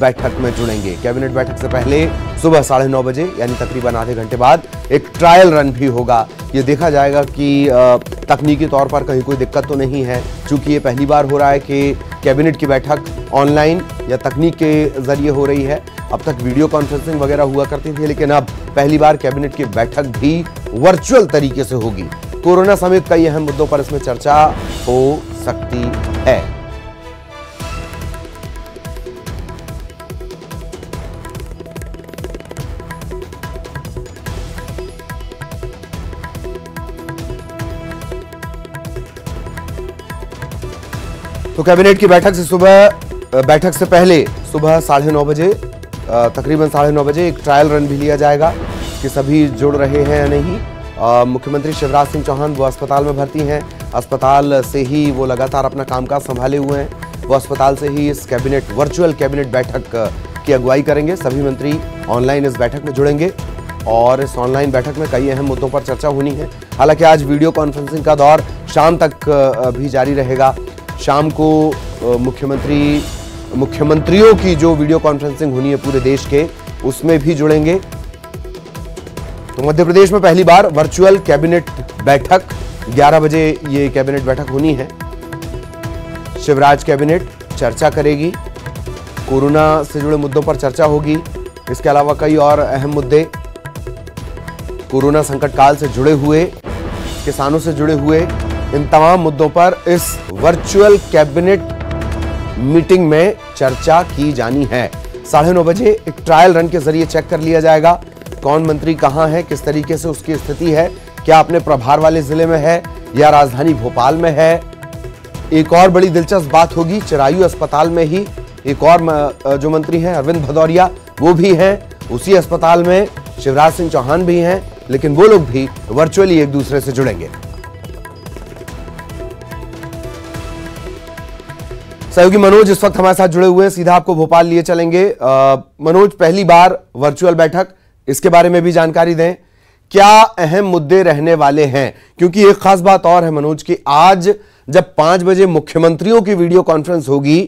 बैठक में जुड़ेंगे। कैबिनेट बैठक से पहले सुबह 9:30 बजे यानी तकरीबन आधे घंटे बाद एक ट्रायल रन भी होगा। ये देखा जाएगा कि तकनीकी तौर पर कहीं कोई दिक्कत तो नहीं है, चूंकि ये पहली बार हो रहा है कि कैबिनेट की बैठक ऑनलाइन या तकनीक के जरिए हो रही है। अब तक वीडियो कॉन्फ्रेंसिंग वगैरह हुआ करती थी, लेकिन अब पहली बार कैबिनेट की बैठक भी वर्चुअल तरीके से होगी। कोरोना समेत कई अहम मुद्दों पर इसमें चर्चा हो सकती है। तो कैबिनेट की बैठक से पहले सुबह 9:30 बजे तकरीबन 9:30 बजे एक ट्रायल रन भी लिया जाएगा कि सभी जुड़ रहे हैं या नहीं। मुख्यमंत्री शिवराज सिंह चौहान वो अस्पताल में भर्ती हैं, अस्पताल से ही वो लगातार अपना कामकाज संभाले हुए हैं। वो अस्पताल से ही इस वर्चुअल कैबिनेट बैठक की अगुवाई करेंगे। सभी मंत्री ऑनलाइन इस बैठक में जुड़ेंगे और इस ऑनलाइन बैठक में कई अहम मुद्दों पर चर्चा होनी है। हालांकि आज वीडियो कॉन्फ्रेंसिंग का दौर शाम तक भी जारी रहेगा। शाम को मुख्यमंत्रियों की जो वीडियो कॉन्फ्रेंसिंग होनी है पूरे देश के, उसमें भी जुड़ेंगे। तो मध्य प्रदेश में पहली बार वर्चुअल कैबिनेट बैठक 11 बजे ये कैबिनेट बैठक होनी है। शिवराज कैबिनेट चर्चा करेगी, कोरोना से जुड़े मुद्दों पर चर्चा होगी। इसके अलावा कई और अहम मुद्दे कोरोना संकट काल से जुड़े हुए, किसानों से जुड़े हुए, इन तमाम मुद्दों पर इस वर्चुअल कैबिनेट मीटिंग में चर्चा की जानी है। 9:30 बजे एक ट्रायल रन के जरिए चेक कर लिया जाएगा कौन मंत्री कहां है, किस तरीके से उसकी स्थिति है, क्या अपने प्रभार वाले जिले में है या राजधानी भोपाल में है। एक और बड़ी दिलचस्प बात होगी, चिरायू अस्पताल में ही एक और जो मंत्री हैं अरविंद भदौरिया, वो भी हैं उसी अस्पताल में। शिवराज सिंह चौहान भी हैं, लेकिन वो लोग भी वर्चुअली एक दूसरे से जुड़ेंगे। सहयोगी मनोज इस वक्त हमारे साथ जुड़े हुए हैं, सीधा आपको भोपाल लिए चलेंगे। मनोज, पहली बार वर्चुअल बैठक, इसके बारे में भी जानकारी दें, क्या अहम मुद्दे रहने वाले हैं? क्योंकि एक खास बात और है मनोज कि आज जब 5 बजे मुख्यमंत्रियों की वीडियो कॉन्फ्रेंस होगी,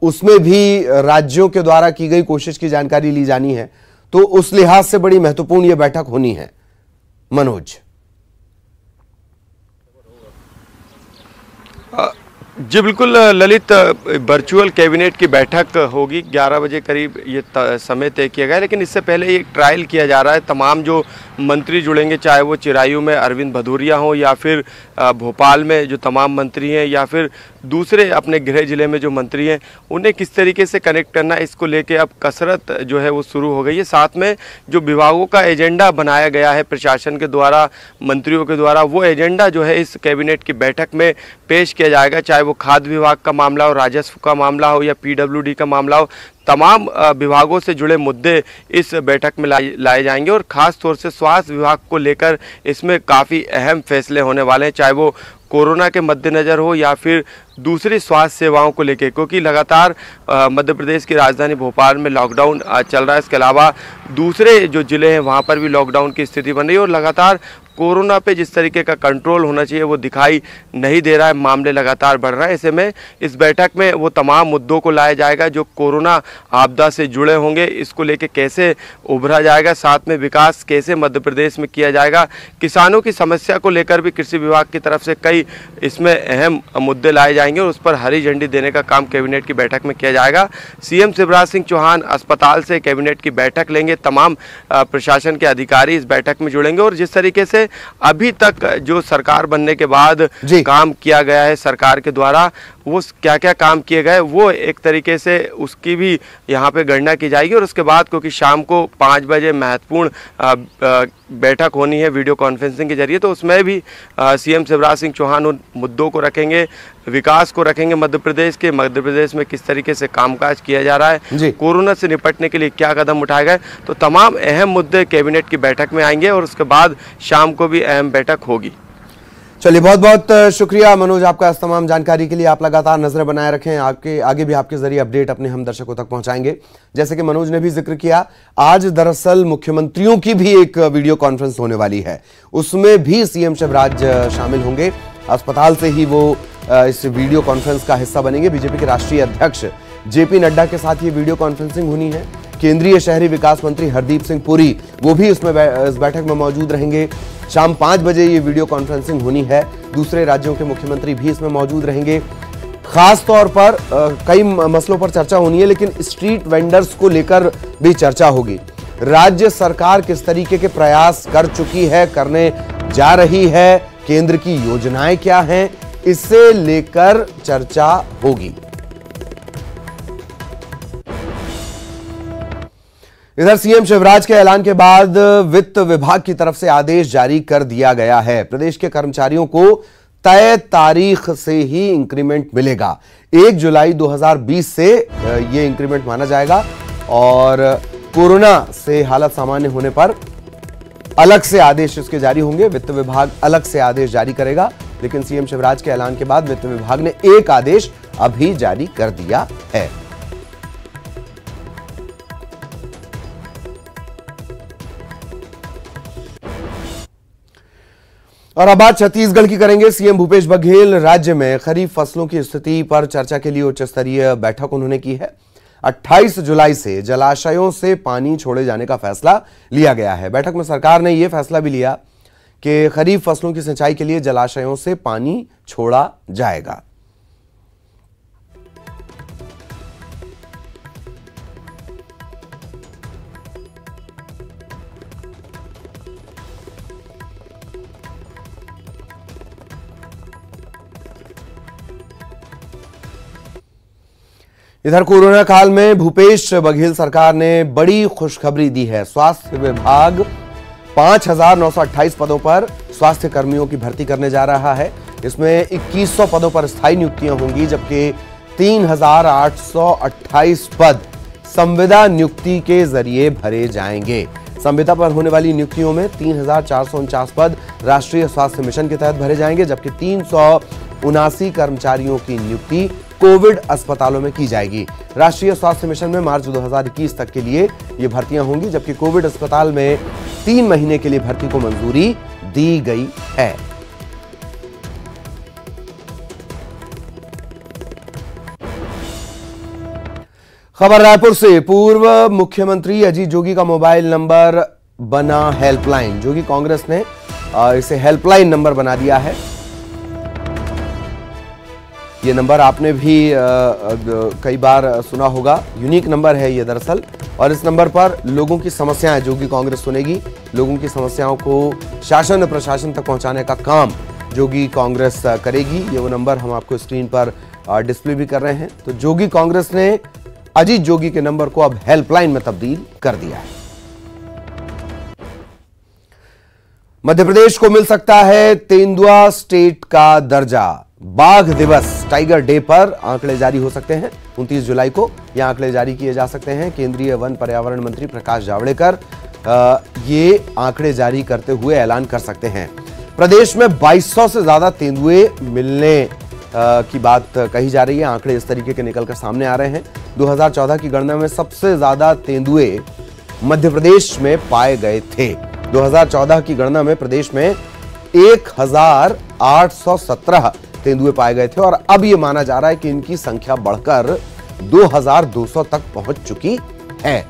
उसमें भी राज्यों के द्वारा की गई कोशिश की जानकारी ली जानी है, तो उस लिहाज से बड़ी महत्वपूर्ण यह बैठक होनी है। मनोज जी बिल्कुल ललित, वर्चुअल कैबिनेट की बैठक होगी 11 बजे करीब, ये समय तय किया गया है। लेकिन इससे पहले एक ट्रायल किया जा रहा है। तमाम जो मंत्री जुड़ेंगे, चाहे वो चिरायू में अरविंद भदौरिया हो या फिर भोपाल में जो तमाम मंत्री हैं या फिर दूसरे अपने गृह जिले में जो मंत्री हैं, उन्हें किस तरीके से कनेक्ट करना, इसको लेके अब कसरत जो है वो शुरू हो गई है। साथ में जो विभागों का एजेंडा बनाया गया है प्रशासन के द्वारा, मंत्रियों के द्वारा, वो एजेंडा जो है इस कैबिनेट की बैठक में पेश किया जाएगा। चाहे वो खाद्य विभाग का मामला हो, राजस्व का मामला हो या PWD का मामला हो, तमाम विभागों से जुड़े मुद्दे इस बैठक में लाए जाएंगे। और ख़ास तौर से स्वास्थ्य विभाग को लेकर इसमें काफ़ी अहम फैसले होने वाले हैं, चाहे वो कोरोना के मद्देनज़र हो या फिर दूसरी स्वास्थ्य सेवाओं को लेकर, क्योंकि लगातार मध्य प्रदेश की राजधानी भोपाल में लॉकडाउन चल रहा है। इसके अलावा दूसरे जो ज़िले हैं वहाँ पर भी लॉकडाउन की स्थिति बन रही है और लगातार कोरोना पे जिस तरीके का कंट्रोल होना चाहिए वो दिखाई नहीं दे रहा है, मामले लगातार बढ़ रहे हैं। ऐसे में इस बैठक में वो तमाम मुद्दों को लाया जाएगा जो कोरोना आपदा से जुड़े होंगे, इसको लेके कैसे उभरा जाएगा, साथ में विकास कैसे मध्य प्रदेश में किया जाएगा। किसानों की समस्या को लेकर भी कृषि विभाग की तरफ से कई इसमें अहम मुद्दे लाए जाएंगे और उस पर हरी झंडी देने का काम कैबिनेट की बैठक में किया जाएगा। CM शिवराज सिंह चौहान अस्पताल से कैबिनेट की बैठक लेंगे, तमाम प्रशासन के अधिकारी इस बैठक में जुड़ेंगे और जिस तरीके से अभी तक जो सरकार बनने के बाद काम किया गया है सरकार के द्वारा, वो क्या क्या काम किए गए वो एक तरीके से उसकी भी यहाँ पे गणना की जाएगी। और उसके बाद क्योंकि शाम को 5 बजे महत्वपूर्ण बैठक होनी है वीडियो कॉन्फ्रेंसिंग के जरिए, तो उसमें भी CM शिवराज सिंह चौहान उन मुद्दों को रखेंगे, विकास को रखेंगे मध्य प्रदेश में किस तरीके से कामकाज किया जा रहा है, कोरोना से निपटने के लिए क्या कदम उठाए गए, तो तमाम अहम मुद्दे कैबिनेट की बैठक में आएंगे और उसके बाद शाम को भी अहम बैठक होगी। चलिए, बहुत बहुत शुक्रिया मनोज आपका इस तमाम जानकारी के लिए। आप लगातार नजर बनाए रखें, आपके आगे भी आपके जरिए अपडेट अपने हम दर्शकों तक पहुंचाएंगे। जैसे कि मनोज ने भी जिक्र किया, आज दरअसल मुख्यमंत्रियों की भी एक वीडियो कॉन्फ्रेंस होने वाली है, उसमें भी CM शिवराज शामिल होंगे। अस्पताल से ही वो इस वीडियो कॉन्फ्रेंस का हिस्सा बनेंगे। बीजेपी के राष्ट्रीय अध्यक्ष जेपी नड्डा के साथ ये वीडियो कॉन्फ्रेंसिंग होनी है। केंद्रीय शहरी विकास मंत्री हरदीप सिंह पुरी वो भी इस बैठक में मौजूद रहेंगे। शाम 5 बजे ये वीडियो कॉन्फ्रेंसिंग होनी है। दूसरे राज्यों के मुख्यमंत्री भी इसमें मौजूद रहेंगे। खास तौर पर कई मसलों पर चर्चा होनी है, लेकिन स्ट्रीट वेंडर्स को लेकर भी चर्चा होगी। राज्य सरकार किस तरीके के प्रयास कर चुकी है, करने जा रही है, केंद्र की योजनाएं क्या हैं, इसे लेकर चर्चा होगी। इधर सीएम शिवराज के ऐलान के बाद वित्त विभाग की तरफ से आदेश जारी कर दिया गया है। प्रदेश के कर्मचारियों को तय तारीख से ही इंक्रीमेंट मिलेगा। 1 जुलाई 2020 से यह इंक्रीमेंट माना जाएगा और कोरोना से हालत सामान्य होने पर अलग से आदेश इसके जारी होंगे। वित्त विभाग अलग से आदेश जारी करेगा, लेकिन सीएम शिवराज के ऐलान के बाद वित्त विभाग ने एक आदेश अभी जारी कर दिया है। और अब बात छत्तीसगढ़ की करेंगे। सीएम भूपेश बघेल राज्य में खरीफ फसलों की स्थिति पर चर्चा के लिए उच्च स्तरीय बैठक उन्होंने की है। 28 जुलाई से जलाशयों से पानी छोड़े जाने का फैसला लिया गया है। बैठक में सरकार ने यह फैसला भी लिया कि खरीफ फसलों की सिंचाई के लिए जलाशयों से पानी छोड़ा जाएगा। इधर कोरोना काल में भूपेश बघेल सरकार ने बड़ी खुशखबरी दी है। स्वास्थ्य विभाग 5,928 पदों पर स्वास्थ्य कर्मियों की भर्ती करने जा रहा है। इसमें 2100 पदों पर स्थायी नियुक्तियां होंगी, जबकि 3,828 पद संविदा नियुक्ति के जरिए भरे जाएंगे। संविदा पर होने वाली नियुक्तियों में 3,449 पद राष्ट्रीय स्वास्थ्य मिशन के तहत भरे जाएंगे, जबकि 379 कर्मचारियों की नियुक्ति कोविड अस्पतालों में की जाएगी। राष्ट्रीय स्वास्थ्य मिशन में मार्च 2021 तक के लिए ये भर्तियां होंगी, जबकि कोविड अस्पताल में 3 महीने के लिए भर्ती को मंजूरी दी गई है। खबर रायपुर से। पूर्व मुख्यमंत्री अजीत जोगी का मोबाइल नंबर बना हेल्पलाइन। जोगी कांग्रेस ने इसे हेल्पलाइन नंबर बना दिया है। ये नंबर आपने भी कई बार सुना होगा। यूनिक नंबर है ये दरअसल, और इस नंबर पर लोगों की समस्याएं जोगी कांग्रेस सुनेगी। लोगों की समस्याओं को शासन प्रशासन तक पहुंचाने का काम जोगी कांग्रेस करेगी। ये वो नंबर हम आपको स्क्रीन पर डिस्प्ले भी कर रहे हैं। तो जोगी कांग्रेस ने अजीत जोगी के नंबर को अब हेल्पलाइन में तब्दील कर दिया है। मध्य प्रदेश को मिल सकता है तेंदुआ स्टेट का दर्जा। बाघ दिवस टाइगर डे पर आंकड़े जारी हो सकते हैं। 29 जुलाई को यह आंकड़े जारी किए जा सकते हैं। केंद्रीय वन पर्यावरण मंत्री प्रकाश जावड़ेकर ये आंकड़े जारी करते हुए ऐलान कर सकते हैं। प्रदेश में 2200 से ज्यादा तेंदुए मिलने की बात कही जा रही है। आंकड़े इस तरीके के निकलकर सामने आ रहे हैं। 2014 की गणना में सबसे ज्यादा तेंदुए मध्य प्रदेश में पाए गए थे। 2014 की गणना में प्रदेश में 1817 तेंदुए पाए गए थे, और अब यह माना जा रहा है कि इनकी संख्या बढ़कर 2200 तक पहुंच चुकी है।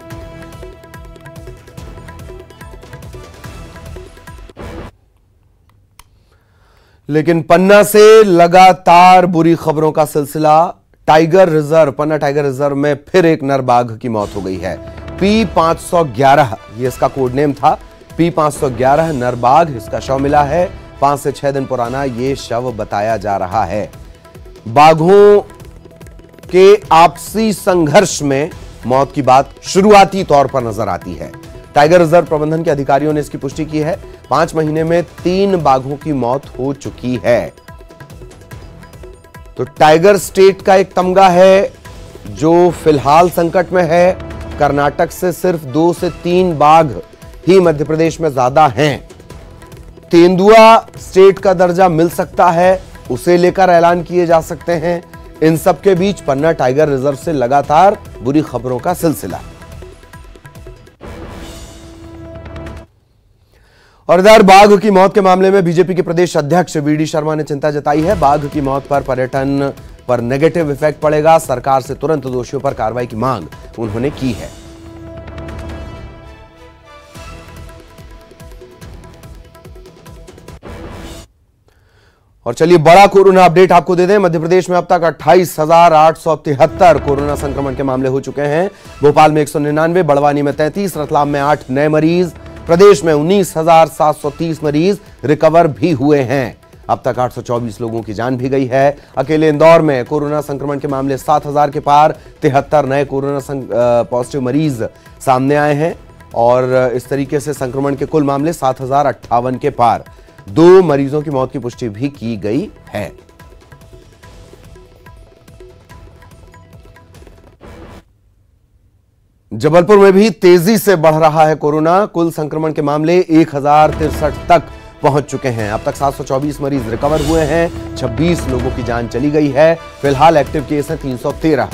लेकिन पन्ना से लगातार बुरी खबरों का सिलसिला। टाइगर रिजर्व, पन्ना टाइगर रिजर्व में फिर एक नर बाघ की मौत हो गई है। P511 ये इसका कोड नेम था। P511 नर बाघ, इसका शव मिला है। 5 से 6 दिन पुराना ये शव बताया जा रहा है। बाघों के आपसी संघर्ष में मौत की बात शुरुआती तौर पर नजर आती है। टाइगर रिजर्व प्रबंधन के अधिकारियों ने इसकी पुष्टि की है। 5 महीने में 3 बाघों की मौत हो चुकी है। तो टाइगर स्टेट का एक तमगा है जो फिलहाल संकट में है। कर्नाटक से सिर्फ 2 से 3 बाघ ही मध्य प्रदेश में ज्यादा हैं। तेंदुआ स्टेट का दर्जा मिल सकता है, उसे लेकर ऐलान किए जा सकते हैं। इन सब के बीच पन्ना टाइगर रिजर्व से लगातार बुरी खबरों का सिलसिला। और इधर बाघ की मौत के मामले में बीजेपी के प्रदेश अध्यक्ष वीडी शर्मा ने चिंता जताई है। बाघ की मौत पर पर्यटन पर नेगेटिव इफेक्ट पड़ेगा। सरकार से तुरंत दोषियों पर कार्रवाई की मांग उन्होंने की है। और चलिए बड़ा कोरोना अपडेट आपको दे दें। मध्य प्रदेश में अब तक 28,873 कोरोना संक्रमण के मामले हो चुके हैं। भोपाल में 199, बड़वानी में 33, रतलाम में 8 नए मरीज। प्रदेश में 19,730 मरीज रिकवर भी हुए हैं। अब तक 824 लोगों की जान भी गई है। अकेले इंदौर में कोरोना संक्रमण के मामले 7,000 के पार। 73 नए कोरोना पॉजिटिव मरीज सामने आए हैं और इस तरीके से संक्रमण के कुल मामले 7,058 के पार। 2 मरीजों की मौत की पुष्टि भी की गई है। जबलपुर में भी तेजी से बढ़ रहा है कोरोना। कुल संक्रमण के मामले 1063 तक पहुंच चुके हैं। अब तक 724 मरीज रिकवर हुए हैं। 26 लोगों की जान चली गई है। फिलहाल एक्टिव केस है 313।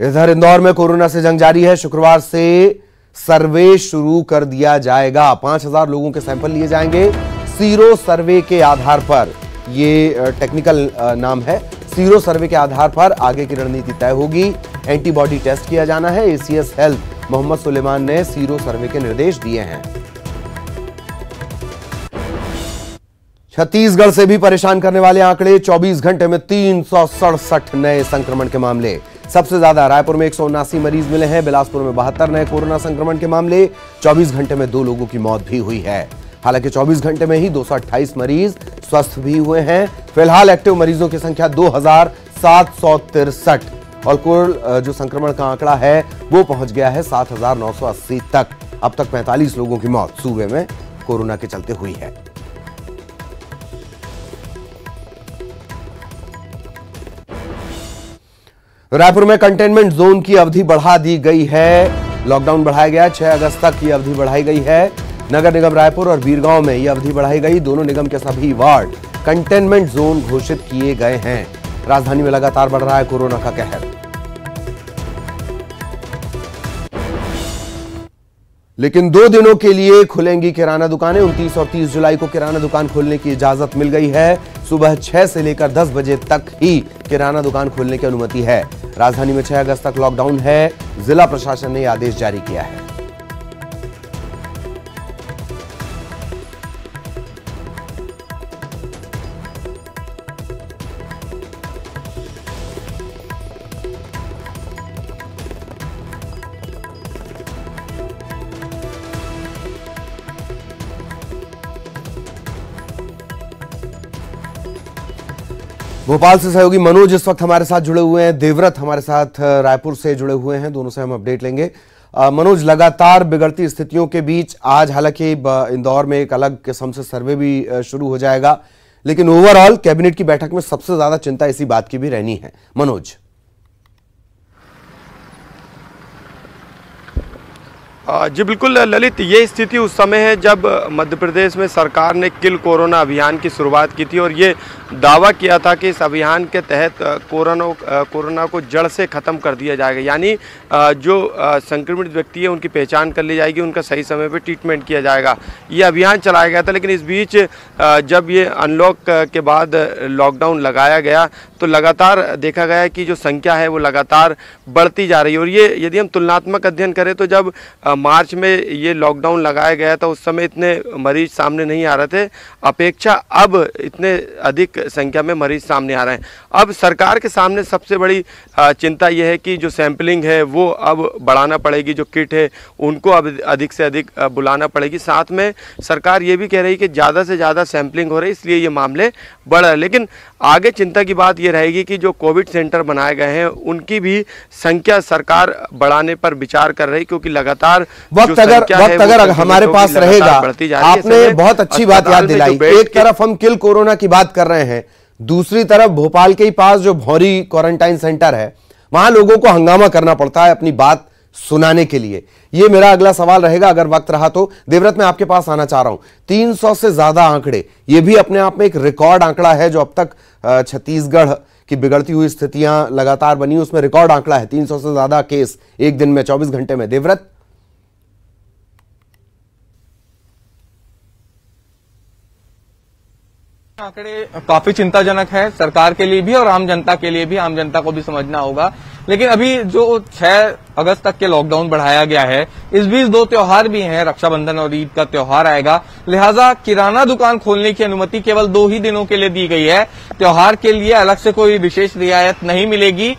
इधर इंदौर में कोरोना से जंग जारी है। शुक्रवार से सर्वे शुरू कर दिया जाएगा। 5,000 लोगों के सैंपल लिए जाएंगे सीरो सर्वे के आधार पर। ये टेक्निकल नाम है। सीरो सर्वे के आधार पर आगे की रणनीति तय होगी। एंटीबॉडी टेस्ट किया जाना है। एसीएस हेल्थ मोहम्मद सुलेमान ने सीरो सर्वे के निर्देश दिए हैं। छत्तीसगढ़ से भी परेशान करने वाले आंकड़े। 24 घंटे में 367 नए संक्रमण के मामले। सबसे ज्यादा रायपुर में 179 मरीज मिले हैं। बिलासपुर में 72 नए कोरोना संक्रमण के मामले। 24 घंटे में 2 लोगों की मौत भी हुई है। हालांकि 24 घंटे में ही 228 मरीज स्वस्थ भी हुए हैं। फिलहाल एक्टिव मरीजों की संख्या 2,763 और कुल जो संक्रमण का आंकड़ा है वो पहुंच गया है 7,980 तक। अब तक 45 लोगों की मौत सूबे में कोरोना के चलते हुई है। रायपुर में कंटेनमेंट जोन की अवधि बढ़ा दी गई है। लॉकडाउन बढ़ाया गया। 6 अगस्त तक की अवधि बढ़ाई गई है। नगर निगम रायपुर और बीरगांव में यह अवधि बढ़ाई गई। दोनों निगम के सभी वार्ड कंटेनमेंट जोन घोषित किए गए हैं। राजधानी में लगातार बढ़ रहा है कोरोना का कहर। लेकिन 2 दिनों के लिए खुलेंगी किराना दुकानें। 29 और 30 जुलाई को किराना दुकान खोलने की इजाजत मिल गई है। सुबह 6 से लेकर 10 बजे तक ही किराना दुकान खोलने की अनुमति है। राजधानी में 6 अगस्त तक लॉकडाउन है। जिला प्रशासन ने आदेश जारी किया है। भोपाल से सहयोगी मनोज इस वक्त हमारे साथ जुड़े हुए हैं। देवव्रत हमारे साथ रायपुर से जुड़े हुए हैं। दोनों से हम अपडेट लेंगे। मनोज, लगातार बिगड़ती स्थितियों के बीच आज हालांकि इंदौर में एक अलग किस्म से सर्वे भी शुरू हो जाएगा, लेकिन ओवरऑल कैबिनेट की बैठक में सबसे ज्यादा चिंता इसी बात की भी रहनी है। मनोज। जी बिल्कुल ललित, ये स्थिति उस समय है जब मध्य प्रदेश में सरकार ने किल कोरोना अभियान की शुरुआत की थी और ये दावा किया था कि इस अभियान के तहत कोरोना को जड़ से ख़त्म कर दिया जाएगा। यानी जो संक्रमित व्यक्ति है उनकी पहचान कर ली जाएगी, उनका सही समय पर ट्रीटमेंट किया जाएगा। ये अभियान चलाया गया था। लेकिन इस बीच जब ये अनलॉक के बाद लॉकडाउन लगाया गया तो लगातार देखा गया कि जो संख्या है वो लगातार बढ़ती जा रही है। और ये यदि हम तुलनात्मक अध्ययन करें तो जब मार्च में ये लॉकडाउन लगाया गया था उस समय इतने मरीज सामने नहीं आ रहे थे, अपेक्षा अब इतने अधिक संख्या में मरीज सामने आ रहे हैं। अब सरकार के सामने सबसे बड़ी चिंता यह है कि जो सैंपलिंग है वो अब बढ़ाना पड़ेगी, जो किट है उनको अब अधिक से अधिक बुलाना पड़ेगी। साथ में सरकार ये भी कह रही है कि ज़्यादा से ज़्यादा सैंपलिंग हो रही है, इसलिए ये मामले बढ़ रहे हैं। लेकिन आगे चिंता की बात ये रहेगी कि जो कोविड सेंटर बनाए गए हैं उनकी भी संख्या सरकार बढ़ाने पर विचार कर रही, क्योंकि लगातार वक्त अगर हमारे पास रहेगा। आपने बहुत अच्छी बात याद दिलाई। एक तरफ हम किल कोरोना की बात कर रहे हैं, दूसरी तरफ भोपाल के ही पास जो भौरी क्वारंटाइन सेंटर है वहां लोगों को हंगामा करना पड़ता है अपनी बात सुनाने के लिए। यह मेरा अगला सवाल रहेगा अगर वक्त रहा तो। देवव्रत, मैं आपके पास आना चाह रहा हूं। 300 से ज्यादा आंकड़े, यह भी अपने आप में एक रिकॉर्ड आंकड़ा है जो अब तक छत्तीसगढ़ की बिगड़ती हुई स्थितियां लगातार बनी, उसमें रिकॉर्ड आंकड़ा है। 300 से ज्यादा केस एक दिन में, 24 घंटे में। देवव्रत, आंकड़े काफी चिंताजनक है सरकार के लिए भी और आम जनता के लिए भी। आम जनता को भी समझना होगा। लेकिन अभी जो 6 अगस्त तक के लॉकडाउन बढ़ाया गया है, इस बीच 2 त्योहार भी हैं, रक्षाबंधन और ईद का त्योहार आएगा। लिहाजा किराना दुकान खोलने की अनुमति केवल 2 ही दिनों के लिए दी गई है। त्योहार के लिए अलग से कोई विशेष रियायत नहीं मिलेगी।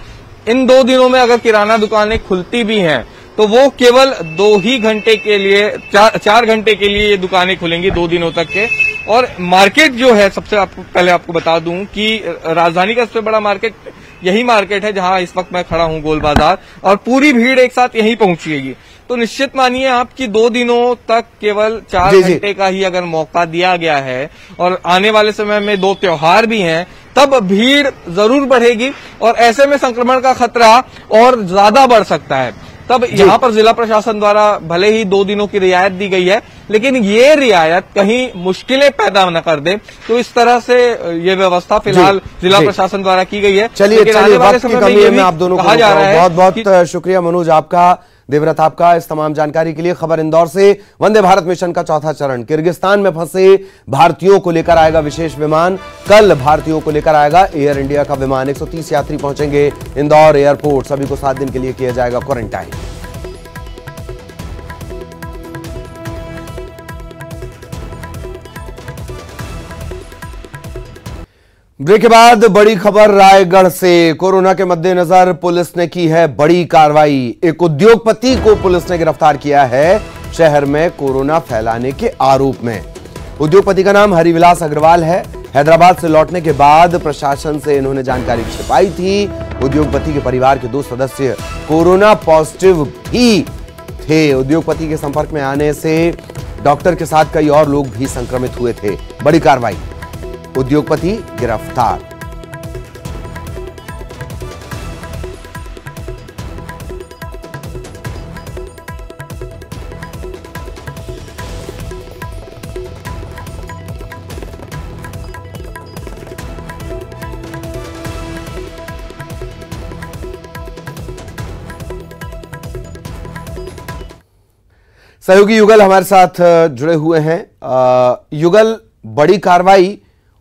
इन 2 दिनों में अगर किराना दुकानें खुलती भी हैं तो वो केवल 2 ही घंटे के लिए, 4 घंटे के लिए ये दुकानें खुलेंगी 2 दिनों तक के। और मार्केट जो है, सबसे पहले आपको बता दूं कि राजधानी का सबसे बड़ा मार्केट यही मार्केट है जहां इस वक्त मैं खड़ा हूं, गोल बाजार, और पूरी भीड़ एक साथ यहीं पहुंचेगी। तो निश्चित मानिए आप कि 2 दिनों तक केवल 4 घंटे का ही अगर मौका दिया गया है और आने वाले समय में 2 त्योहार भी हैं, तब भीड़ जरूर बढ़ेगी और ऐसे में संक्रमण का खतरा और ज्यादा बढ़ सकता है। तब यहाँ पर जिला प्रशासन द्वारा भले ही 2 दिनों की रियायत दी गई है, लेकिन ये रियायत कहीं मुश्किलें पैदा न कर दे, तो इस तरह से ये व्यवस्था फिलहाल जिला प्रशासन द्वारा की गई है। चलिए वक्त की कमी में आप दोनों को बहुत बहुत शुक्रिया मनोज आपका, देवव्रत आपका इस तमाम जानकारी के लिए। खबर इंदौर से, वंदे भारत मिशन का 4था चरण किर्गिस्तान में फंसे भारतीयों को लेकर आएगा विशेष विमान। कल भारतीयों को लेकर आएगा एयर इंडिया का विमान। 130 यात्री पहुंचेंगे इंदौर एयरपोर्ट। सभी को 7 दिन के लिए किया जाएगा क्वारंटाइन। ब्रेक के बाद बड़ी खबर रायगढ़ से। कोरोना के मद्देनजर पुलिस ने की है बड़ी कार्रवाई। एक उद्योगपति को पुलिस ने गिरफ्तार किया है शहर में कोरोना फैलाने के आरोप में। उद्योगपति का नाम हरिविलास अग्रवाल है। हैदराबाद से लौटने के बाद प्रशासन से इन्होंने जानकारी छिपाई थी। उद्योगपति के परिवार के 2 सदस्य कोरोना पॉजिटिव भी थे। उद्योगपति के संपर्क में आने से डॉक्टर के साथ कई और लोग भी संक्रमित हुए थे। बड़ी कार्रवाई, उद्योगपति गिरफ्तार। सहयोगी युगल हमारे साथ जुड़े हुए हैं। युगल, बड़ी कार्रवाई,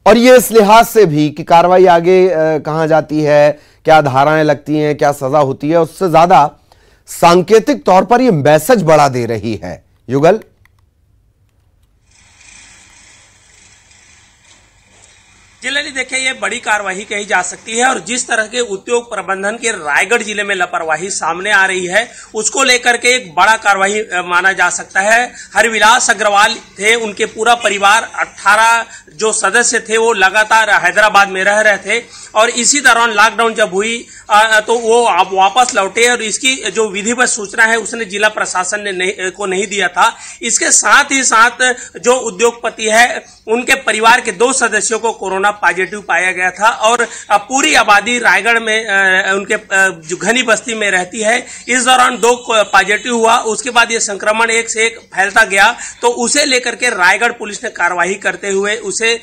और ये इस लिहाज से भी कि कार्रवाई आगे कहां जाती है, क्या धाराएं लगती हैं, क्या सजा होती है, उससे ज्यादा सांकेतिक तौर पर ये मैसेज बढ़ा दे रही है। युगल, जिले देखिए ये बड़ी कार्यवाही कही जा सकती है और जिस तरह के उद्योग प्रबंधन के रायगढ़ जिले में लापरवाही सामने आ रही है उसको लेकर के एक बड़ा कार्यवाही माना जा सकता है। हरिविलास अग्रवाल थे, उनके पूरा परिवार 18 जो सदस्य थे वो लगातार हैदराबाद में रह रहे थे और इसी दौरान लॉकडाउन जब हुई तो वो वापस लौटे और इसकी जो विधिवत सूचना है उसने जिला प्रशासन ने को नहीं दिया था। इसके साथ ही साथ जो उद्योगपति है उनके परिवार के 2 सदस्यों को कोरोना पॉजिटिव पाया गया था और पूरी आबादी रायगढ़ में उनके जो घनी बस्ती में रहती है, इस दौरान 2 पॉजिटिव हुआ। उसके बाद ये संक्रमण एक से एक फैलता गया तो उसे लेकर के रायगढ़ पुलिस ने कार्रवाई करते हुए उसे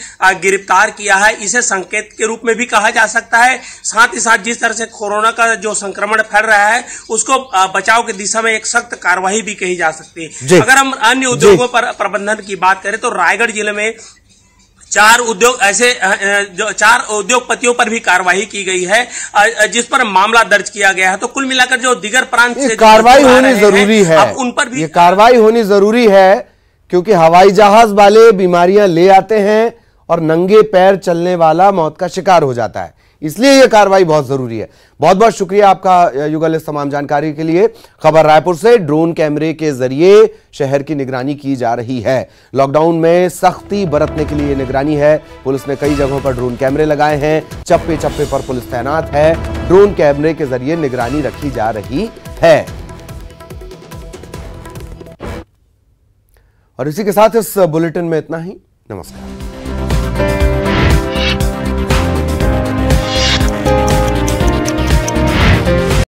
गिरफ्तार किया है। इसे संकेत के रूप में भी कहा जा सकता है। साथ ही साथ जिस तरह से कोरोना का जो संक्रमण फैल रहा है उसको बचाव की दिशा में एक सख्त कार्रवाई भी कही जा सकती है। अगर हम अन्य उद्योगों पर प्रबंधन की बात करें तो रायगढ़ जिले में 4 उद्योगपतियों पर भी कार्रवाई की गई है जिस पर मामला दर्ज किया गया है। तो कुल मिलाकर जो दिगर प्रांत से कार्रवाई होनी जरूरी है, अब उन पर भी कार्रवाई होनी जरूरी है क्योंकि हवाई जहाज वाले बीमारियां ले आते हैं और नंगे पैर चलने वाला मौत का शिकार हो जाता है, इसलिए यह कार्रवाई बहुत जरूरी है। बहुत बहुत शुक्रिया आपका युगल इस तमाम जानकारी के लिए। खबर रायपुर से, ड्रोन कैमरे के जरिए शहर की निगरानी की जा रही है। लॉकडाउन में सख्ती बरतने के लिए निगरानी है। पुलिस ने कई जगहों पर ड्रोन कैमरे लगाए हैं, चप्पे चप्पे पर पुलिस तैनात है। ड्रोन कैमरे के जरिए निगरानी रखी जा रही है। और इसी के साथ इस बुलेटिन में इतना ही। नमस्कार।